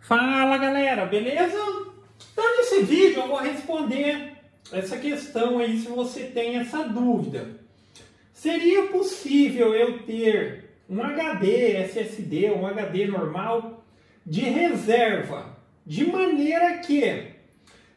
Fala galera, beleza? Então nesse vídeo eu vou responder essa questão aí se você tem essa dúvida. Seria possível eu ter um HD SSD, um HD normal de reserva, de maneira que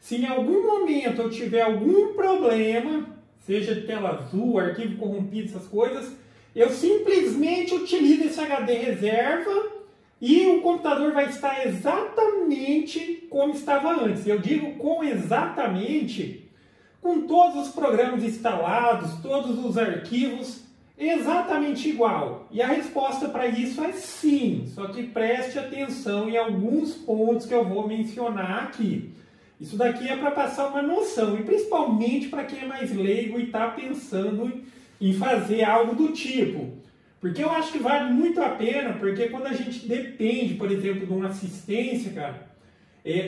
se em algum momento eu tiver algum problema, seja de tela azul, arquivo corrompido, essas coisas, eu simplesmente utilizo esse HD reserva e o computador vai estar exatamente como estava antes. Eu digo com exatamente, com todos os programas instalados, todos os arquivos, exatamente igual. E a resposta para isso é sim, só que preste atenção em alguns pontos que eu vou mencionar aqui. Isso daqui é para passar uma noção, e principalmente para quem é mais leigo e está pensando em fazer algo do tipo. Porque eu acho que vale muito a pena, porque quando a gente depende, por exemplo, de uma assistência, cara,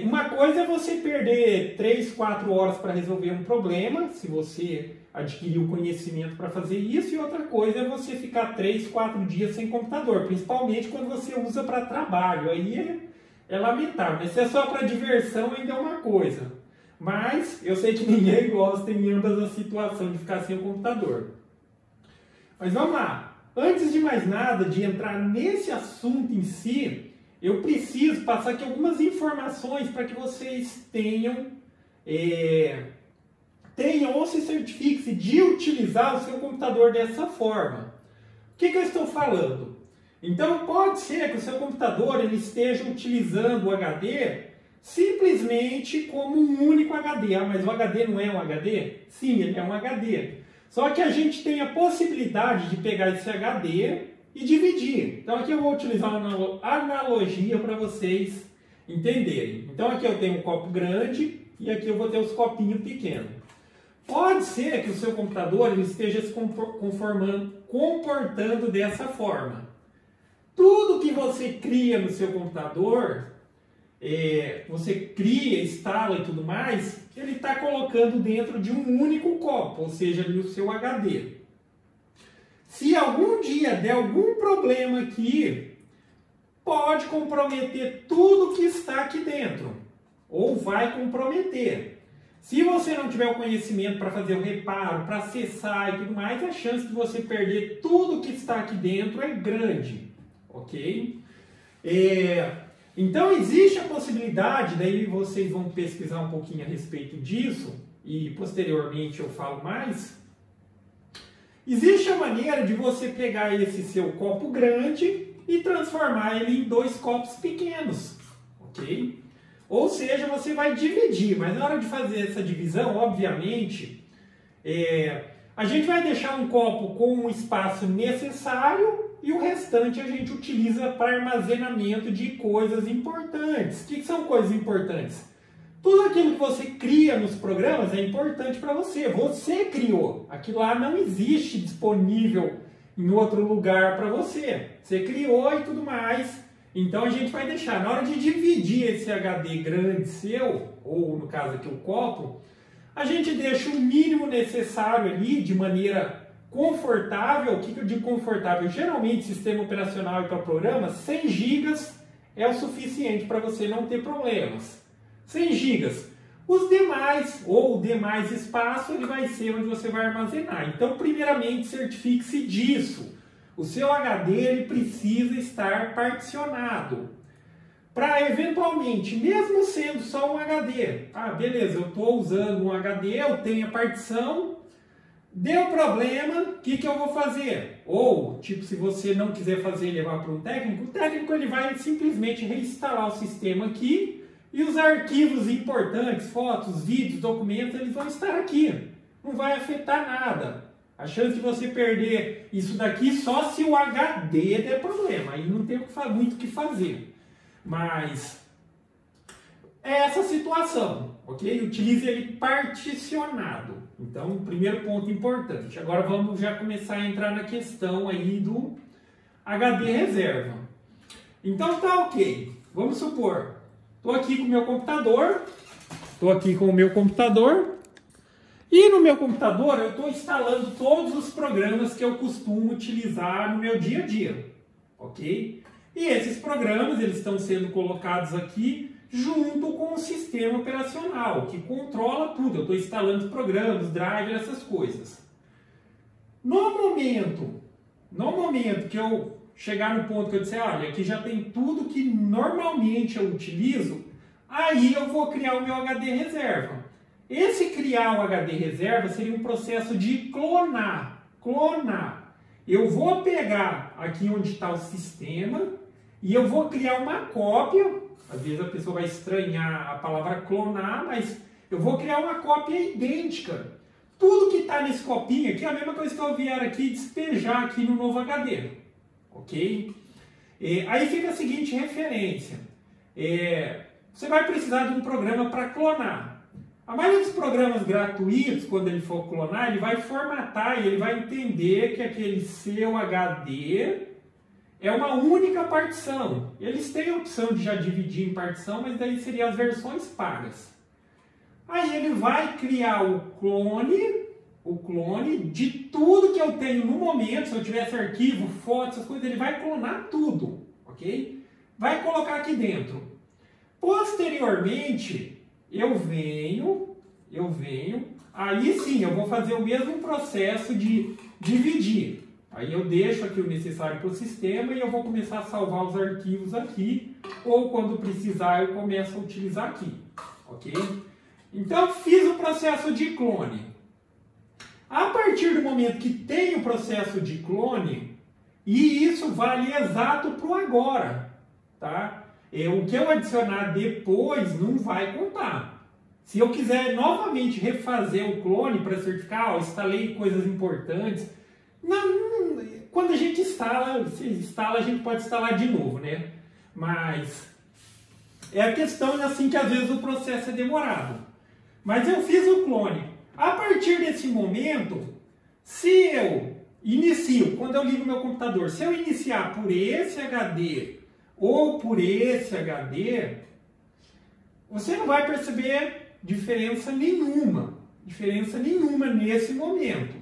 uma coisa é você perder 3, 4 horas para resolver um problema, se você adquiriu conhecimento para fazer isso, e outra coisa é você ficar 3, 4 dias sem computador, principalmente quando você usa para trabalho, aí é lamentável. Mas se é só para diversão, ainda é uma coisa. Mas eu sei que ninguém gosta em ambas as situações de ficar sem o computador. Mas vamos lá. Antes de mais nada, de entrar nesse assunto em si, eu preciso passar aqui algumas informações para que vocês tenham ou se certifiquem de utilizar o seu computador dessa forma. O que eu estou falando? Então pode ser que o seu computador ele esteja utilizando o HD simplesmente como um único HD. Ah, mas o HD não é um HD? Sim, ele é um HD. Só que a gente tem a possibilidade de pegar esse HD e dividir. Então aqui eu vou utilizar uma analogia para vocês entenderem. Então aqui eu tenho um copo grande e aqui eu vou ter os copinhos pequenos. Pode ser que o seu computador ele esteja se comportando dessa forma. Tudo que você cria no seu computador, você cria, instala e tudo mais, ele está colocando dentro de um único copo, ou seja, no seu HD. Se algum dia der algum problema aqui, pode comprometer tudo que está aqui dentro, ou vai comprometer. Se você não tiver o conhecimento para fazer o reparo, para acessar e tudo mais, a chance de você perder tudo que está aqui dentro é grande, ok? Então existe a possibilidade, daí vocês vão pesquisar um pouquinho a respeito disso, e posteriormente eu falo mais. Existe a maneira de você pegar esse seu copo grande e transformar ele em 2 copos pequenos, ok? Ou seja, você vai dividir, mas na hora de fazer essa divisão, obviamente, a gente vai deixar um copo com o espaço necessário e o restante a gente utiliza para armazenamento de coisas importantes. O que são coisas importantes? Tudo aquilo que você cria nos programas é importante para você. Você criou. Aquilo lá não existe disponível em outro lugar para você. Você criou e tudo mais. Então a gente vai deixar. Na hora de dividir esse HD grande seu, ou no caso aqui o copo, a gente deixa o mínimo necessário ali de maneira confortável. O que eu digo confortável? Geralmente, sistema operacional e para programas, 100 GB é o suficiente para você não ter problemas. 100 GB. Os demais, ou o demais espaço, ele vai ser onde você vai armazenar. Então, primeiramente, certifique-se disso. O seu HD ele precisa estar particionado. Para, eventualmente, mesmo sendo só um HD, beleza, eu estou usando um HD, eu tenho a partição, deu problema, o que eu vou fazer? Ou, tipo, se você não quiser fazer e levar para um técnico, o técnico ele vai simplesmente reinstalar o sistema aqui e os arquivos importantes, fotos, vídeos, documentos, eles vão estar aqui. Não vai afetar nada. A chance de você perder isso daqui só se o HD der problema. Aí não tem muito o que fazer. Mas é essa situação, ok? Utilize ele particionado. Então, primeiro ponto importante. Agora vamos já começar a entrar na questão aí do HD reserva. Então tá ok. Vamos supor, estou aqui com o meu computador. E no meu computador eu estou instalando todos os programas que eu costumo utilizar no meu dia a dia, ok? E esses programas eles estão sendo colocados aqui junto com o sistema operacional, que controla tudo. Eu estou instalando os programas, drivers, essas coisas. No momento que eu chegar no ponto que eu disser, olha, aqui já tem tudo que normalmente eu utilizo, aí eu vou criar o meu HD reserva. Esse criar o HD reserva seria um processo de clonar. Eu vou pegar aqui onde está o sistema e eu vou criar uma cópia. Às vezes a pessoa vai estranhar a palavra clonar, mas eu vou criar uma cópia idêntica. Tudo que está nesse copinho aqui é a mesma coisa que eu vier aqui despejar aqui no novo HD. Ok? Aí fica a seguinte referência. Você vai precisar de um programa para clonar. A maioria dos programas gratuitos, quando ele for clonar, ele vai formatar e ele vai entender que aquele seu HD é uma única partição. Eles têm a opção de já dividir em partição, mas daí seriam as versões pagas. Aí ele vai criar o clone de tudo que eu tenho no momento. Se eu tivesse arquivo, fotos, essas coisas, ele vai clonar tudo, ok? Vai colocar aqui dentro. Posteriormente, eu venho, aí sim, eu vou fazer o mesmo processo de dividir. Aí eu deixo aqui o necessário para o sistema e eu vou começar a salvar os arquivos aqui, ou quando precisar eu começo a utilizar aqui, ok? Então fiz o processo de clone. A partir do momento que tem o processo de clone, e isso vale exato para o agora, tá? O que eu adicionar depois não vai contar. Se eu quiser novamente refazer o clone para certificar, instalei coisas importantes, quando a gente instala, a gente pode instalar de novo, né? Mas é a questão assim que às vezes o processo é demorado. Mas eu fiz o clone. A partir desse momento, se eu inicio, quando eu ligo meu computador, se eu iniciar por esse HD ou por esse HD, você não vai perceber diferença nenhuma nesse momento.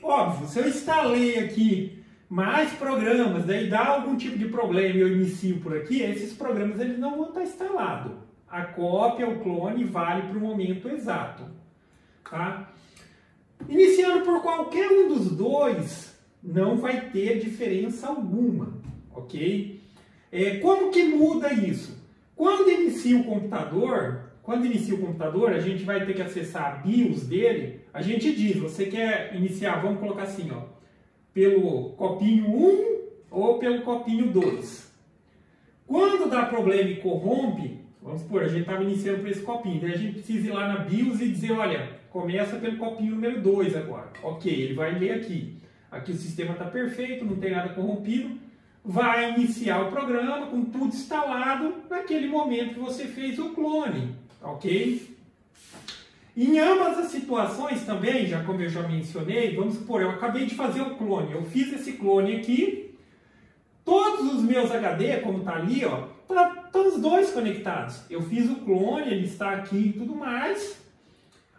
Óbvio, se eu instalei aqui mais programas, daí dá algum tipo de problema e eu inicio por aqui, esses programas eles não vão estar instalados. A cópia, o clone, vale para o momento exato. Tá? Iniciando por qualquer um dos dois, não vai ter diferença alguma. Ok? Como que muda isso? Quando inicia o computador, a gente vai ter que acessar a BIOS dele. A gente diz, você quer iniciar, vamos colocar assim, ó, pelo copinho 1 ou pelo copinho 2. Quando dá problema e corrompe, vamos supor, a gente estava iniciando por esse copinho, daí a gente precisa ir lá na BIOS e dizer, olha, começa pelo copinho número 2 agora. Ok, ele vai ler aqui. Aqui o sistema está perfeito, não tem nada corrompido. Vai iniciar o programa com tudo instalado naquele momento que você fez o clone. Ok? Em ambas as situações também, já como eu já mencionei, vamos supor, eu acabei de fazer o clone. Eu fiz esse clone aqui. Todos os meus HD, como está ali, ó, estão os dois conectados. Eu fiz o clone, ele está aqui e tudo mais.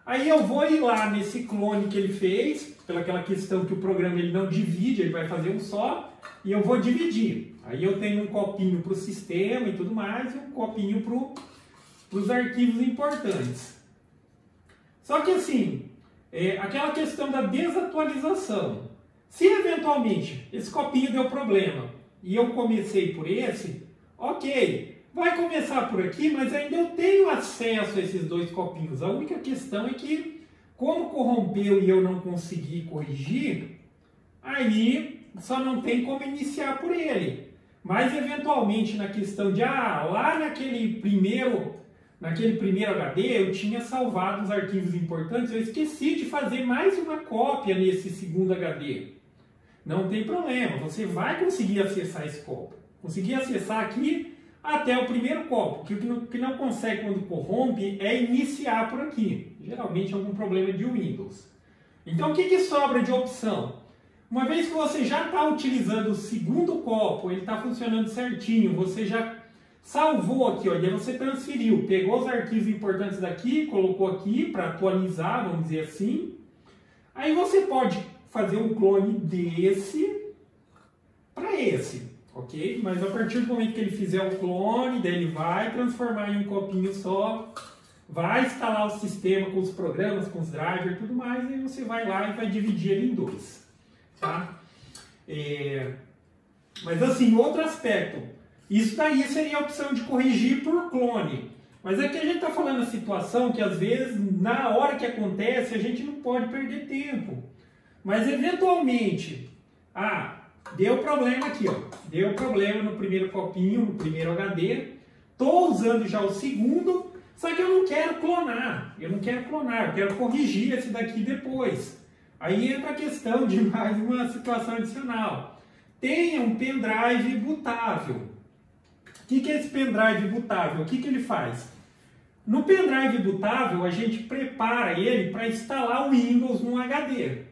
Aí eu vou ir lá nesse clone que ele fez, pelaquela questão que o programa ele não divide, ele vai fazer um só, e eu vou dividir. Aí eu tenho um copinho para o sistema e tudo mais, e um copinho para os arquivos importantes. Só que assim, aquela questão da desatualização. Se eventualmente esse copinho deu problema e eu comecei por esse, ok, vai começar por aqui, mas ainda eu tenho acesso a esses dois copinhos. A única questão é que, como corrompeu e eu não consegui corrigir, aí só não tem como iniciar por ele. Mas eventualmente na questão de, lá naquele primeiro HD eu tinha salvado os arquivos importantes, eu esqueci de fazer mais uma cópia nesse segundo HD. Não tem problema, você vai conseguir acessar esse copo. Conseguir acessar aqui até o primeiro copo, que o que não consegue quando corrompe é iniciar por aqui. Geralmente é algum problema de Windows. Então o que sobra de opção? Uma vez que você já está utilizando o segundo copo, ele está funcionando certinho, você já salvou aqui, ó, e aí você transferiu, pegou os arquivos importantes daqui, colocou aqui para atualizar, vamos dizer assim. Aí você pode fazer um clone desse para esse. ok? Mas a partir do momento que ele fizer o clone, daí ele vai transformar em um copinho só, vai instalar o sistema com os programas, com os drivers e tudo mais, e você vai lá e vai dividir ele em dois, tá? Mas assim, outro aspecto, isso daí seria a opção de corrigir por clone. Mas aqui a gente está falando a situação que às vezes, na hora que acontece, a gente não pode perder tempo. Mas eventualmente, deu problema aqui, ó. Deu problema no primeiro copinho, no primeiro HD. Estou usando já o segundo, só que eu não quero clonar. Eu quero corrigir esse daqui depois. Aí entra a questão de mais uma situação adicional. Tenha um pendrive bootável. O que é esse pendrive bootável? O que ele faz? No pendrive bootável, a gente prepara ele para instalar o Windows no HD.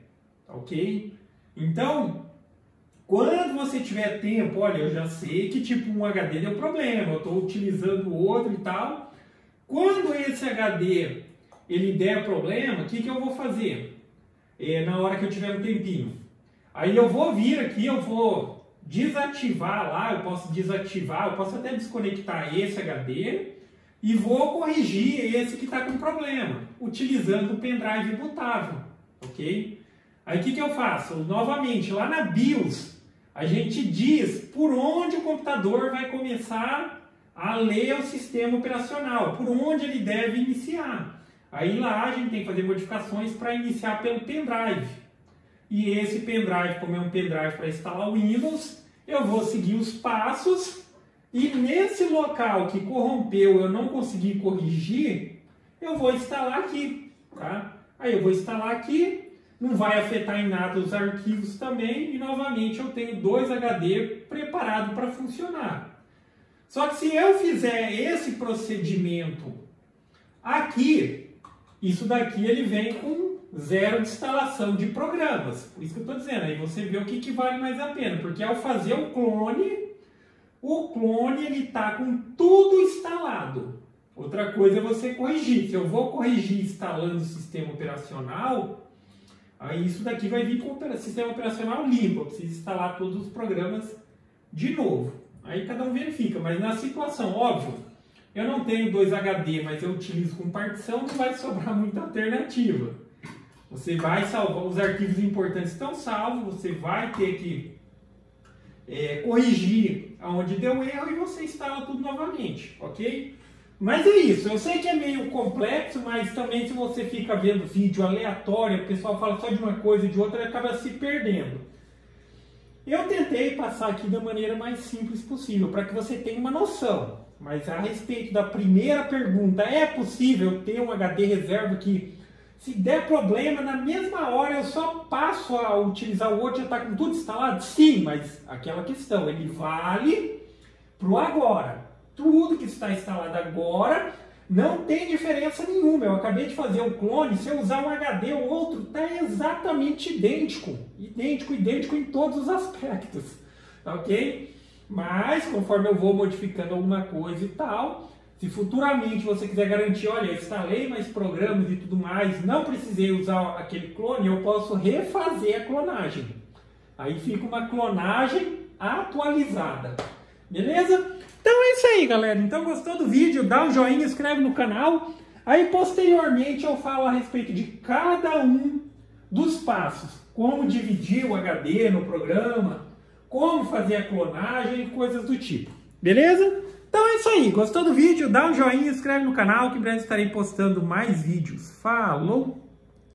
Ok? Então, quando você tiver tempo, olha, eu já sei que tipo um HD deu problema, eu estou utilizando outro e tal. Quando esse HD ele der problema, o que eu vou fazer? Na hora que eu tiver um tempinho. Aí eu vou vir aqui, eu vou desativar lá, eu posso desativar, eu posso até desconectar esse HD e vou corrigir esse que está com problema, utilizando o pendrive bootável, ok? Aí o que eu faço? Novamente, lá na BIOS, a gente diz por onde o computador vai começar a ler o sistema operacional, por onde ele deve iniciar. Aí lá a gente tem que fazer modificações para iniciar pelo pendrive. E esse pendrive, como é um pendrive para instalar o Windows, eu vou seguir os passos e nesse local que corrompeu, eu não consegui corrigir, eu vou instalar aqui, tá? Aí eu vou instalar aqui, não vai afetar em nada os arquivos também e novamente eu tenho 2 HD preparados para funcionar. Só que se eu fizer esse procedimento aqui, isso daqui ele vem com 0 de instalação de programas. Por isso que eu estou dizendo, aí você vê o que vale mais a pena. Porque ao fazer o clone ele está com tudo instalado. Outra coisa é você corrigir. Se eu vou corrigir instalando o sistema operacional, aí isso daqui vai vir com o sistema operacional limpo. Eu preciso instalar todos os programas de novo. Aí cada um verifica. Mas na situação, óbvio, eu não tenho 2 HD, mas eu utilizo com partição, não vai sobrar muita alternativa. Você vai salvar, os arquivos importantes estão salvos, você vai ter que corrigir aonde deu erro e você instala tudo novamente, ok? Mas é isso, eu sei que é meio complexo, mas também se você fica vendo vídeo aleatório, o pessoal fala só de uma coisa e de outra, acaba se perdendo. Eu tentei passar aqui da maneira mais simples possível, para que você tenha uma noção. Mas a respeito da primeira pergunta, é possível ter um HD reserva que, se der problema, na mesma hora eu só passo a utilizar o outro e já está com tudo instalado? Sim, mas aquela questão, ele vale para o agora. Tudo que está instalado agora não tem diferença nenhuma. Eu acabei de fazer um clone, se eu usar um HD ou outro, está exatamente idêntico. Idêntico em todos os aspectos, ok? Mas, conforme eu vou modificando alguma coisa e tal, se futuramente você quiser garantir, olha, instalei mais programas e tudo mais, não precisei usar aquele clone, eu posso refazer a clonagem. Aí fica uma clonagem atualizada. Beleza? Então é isso aí, galera. Então, gostou do vídeo? Dá um joinha, inscreve no canal. Aí, posteriormente, eu falo a respeito de cada um dos passos. Como dividir o HD no programa, como fazer a clonagem e coisas do tipo. Beleza? Então é isso aí. Gostou do vídeo? Dá um joinha, inscreve no canal que em breve estarei postando mais vídeos. Falou!